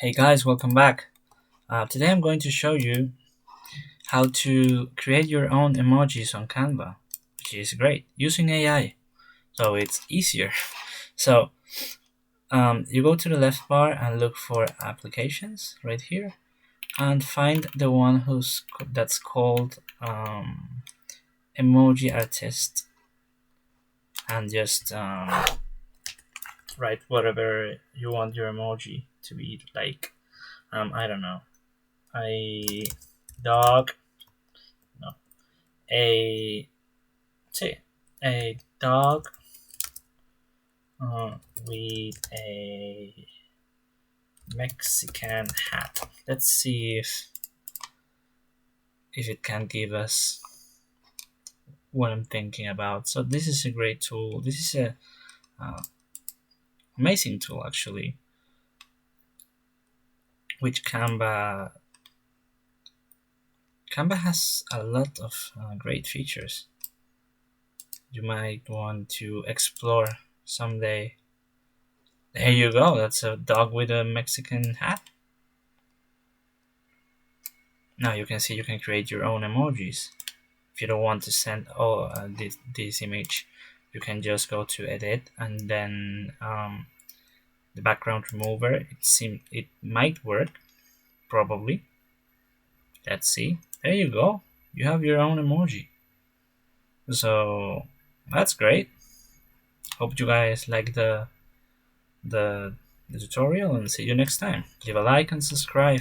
Hey guys, welcome back. Today I'm going to show you how to create your own emojis on Canva, which is great, using AI. So it's easier. So you go to the left bar and look for applications right here and find the one that's called Emoji Artist and just write whatever you want your emoji to be like. I don't know. A dog. No. A See, a dog uh, with a Mexican hat. Let's see if it can give us what I'm thinking about. So this is a great tool. This is a uh, amazing tool actually, which Canva has a lot of great features. You might want to explore someday. There you go. That's a dog with a Mexican hat. Now you can see you can create your own emojis. If you don't want to send this image, you can just go to edit and then the background remover. It might work, probably. Let's see. There you go. You have your own emoji. So that's great. Hope you guys like the, the tutorial and see you next time. Leave a like and subscribe.